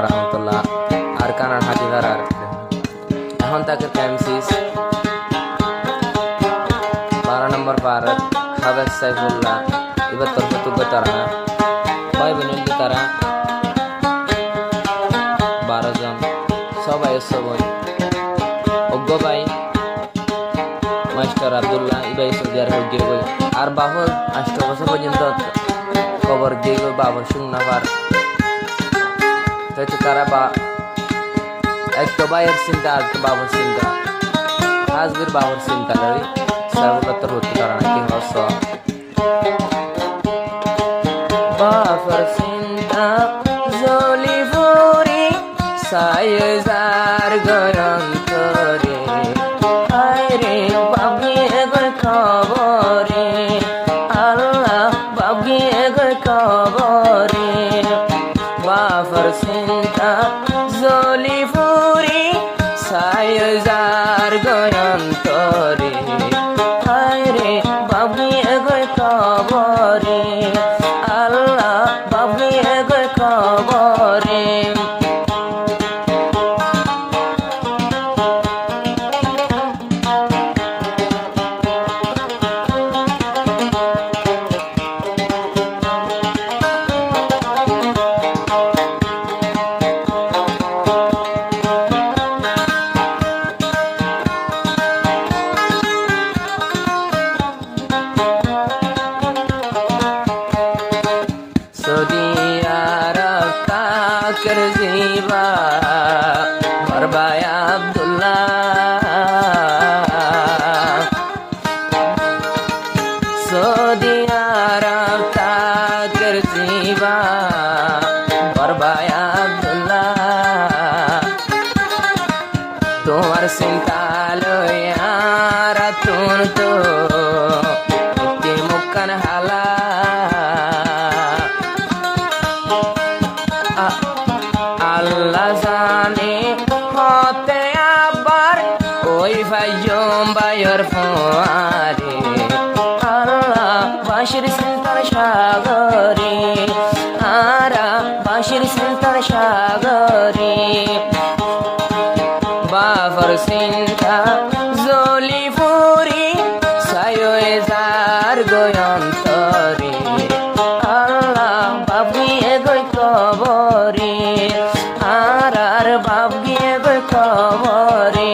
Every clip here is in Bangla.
রহমতুল্লাহ আর কানার হাতিধারার এখন তাকে ফ্যান্সিস 12 নম্বর পার হাবেজ সাইফুল্লাহ এবার তরফতুব্য তারা ভাই বোনের তারা 12 জন সবাই সবাই অজ্ঞ ভাই মাস্টার আব্দুল্লাহ ইবাই সৌদি আরব গিয়ে গই আর বাবর 8 বছর পর্যন্ত কবর গিয়ে গই বাবর শুননাবার তাই তারা বা এক তো ভাইয়ের চিন্তা আর তো বাবর চিন্তা আজকের বাবর চিন্তা করি সাইফুল্লাহ হতে তারা নাকি হস বাবর চিন্তা জলি ফুরি সাইজার গয়ন্তরে আরে বাবিয়ে গো খবরে আল্লাহ বাবিয়ে গো খবরে বাবর চিন্তা জলি ফুরি সাইজার গয়ন্তরে আরে বাবিয়ে গো খবরে আল্লাহ বাবিয়ে গো খবরে সৌদি আরব তাকের জিবা বরবাই আব্দুল্লাহ সৌদি আরব তাকের জিবা বরবাই আব্দুল্লাহ তোমার চিন্তা লইয়া রাতুন তো একটি মুখান হালা আল্লাহ জানে হতে আবার ওই ভাইয়ম ভাইয়ের ফোয়ারে আল্লাহ বাঁশির চিন্তার সাগরে আরা বাঁশির চিন্তার সাগরে বাবর চিন্তা জলি ফুরি সাইজার গয়ন্তরে আল্লাহ বাবিয়ে গই খবরে আর বাবিয়ে গই খবরে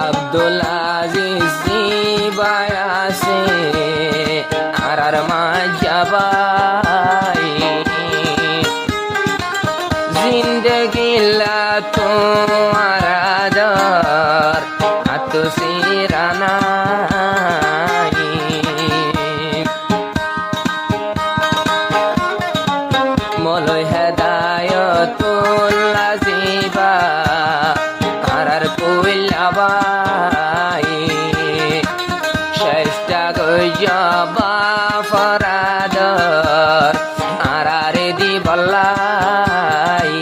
আব্দুল আজিজ জিবাই আছে আর মাজাবাই জিন্দগিলা তোমার আদর আতো সিরানাই মলয় হেদায়তুল্লাহ জিবা আর কইলাবাই চেষ্টা গইয়াবা ফরাদর আর দি বল্লাই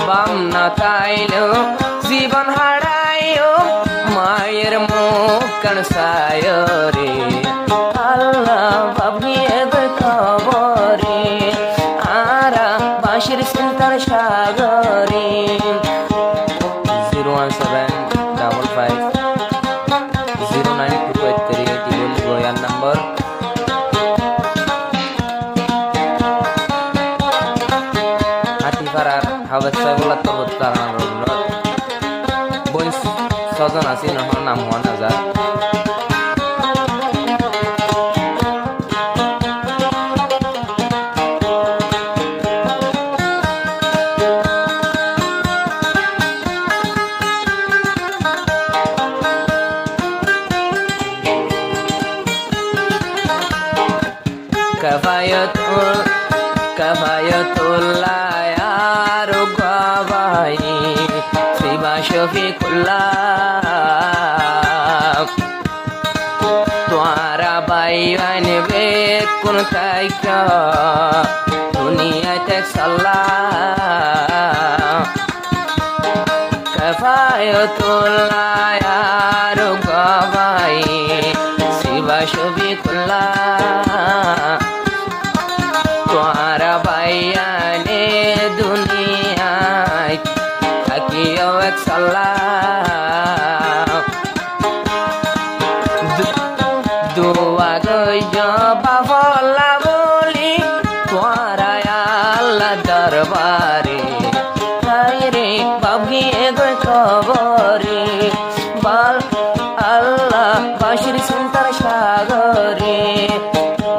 বাম না তাইলো জীবন হারাইও মায়ের মুখ কান সায়রে আল্লাহ বাবিয়ে গো খবরে আরা বাঁশির চিন্তার সাগরে 017550925 বয়ান নম্বর হাতিপাড়ার হাবেজ সাইফুল্লাহ তরফত তারার বই 6 জন আছে নহর নাম হওয়া না যায় কাফায়াতুল্লাহ আর গাবাই শিবা শফিকুল্লাহ তোয়ারা বাইয়ান বে কোন কাইকা দুনিয়ায় tek সাল্লাহ কাফায়াতুল্লাহ আর গবাই শিবা শফিকুল্লাহ তোরা বাইয়ানে দুনিয়ায় থাকিও এক সাল্লাহ দোয়া গই জবাবলা বলি তোরা আল্লাহ দরবারে রে বাবগিয়ে গই খবরে বল আল্লাহ বাঁশির চিন্তার সাগরে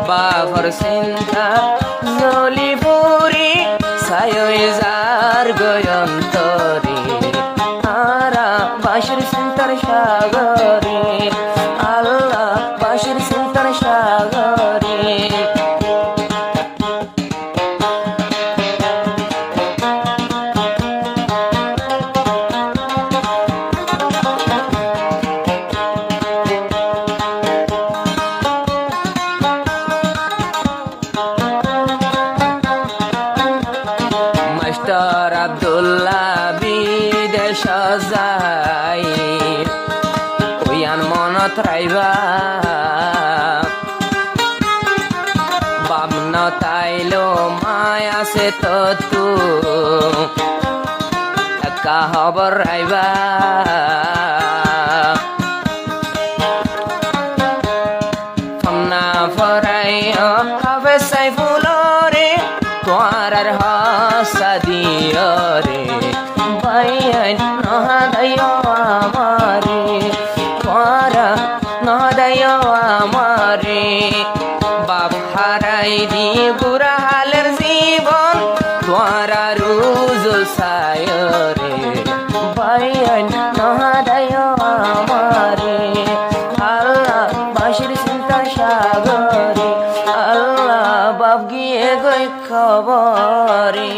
বাবর চিন্তা জলি পুরি সায়ই যার গয়ন্তরে আরা বাঁশির চিন্তার সাগরে আল্লাহ বাঁশির চিন্তার সাগরে মাস্টার আব্দুল্লাহ বিদেশ যাই ওয়ান মনত রাইবা বামন তাইলো মায়া সে তো তু একা খবর রাইবা ফমনা ফরাই হবে সাইফুলরে তোয়ার হাসা দিও রে বাইয়ান নহাদাইও আমারে তোরা নহাদাইও আমারে বাপ হারাই দি বুড়া হালের জীবন তোরা রুজ সায় রে বাইয়ান নহাদাইও আমারে আল্লাহ বাঁশির চিন্তার সাগরে আল্লাহ বাপ গিয়ে গই খবরে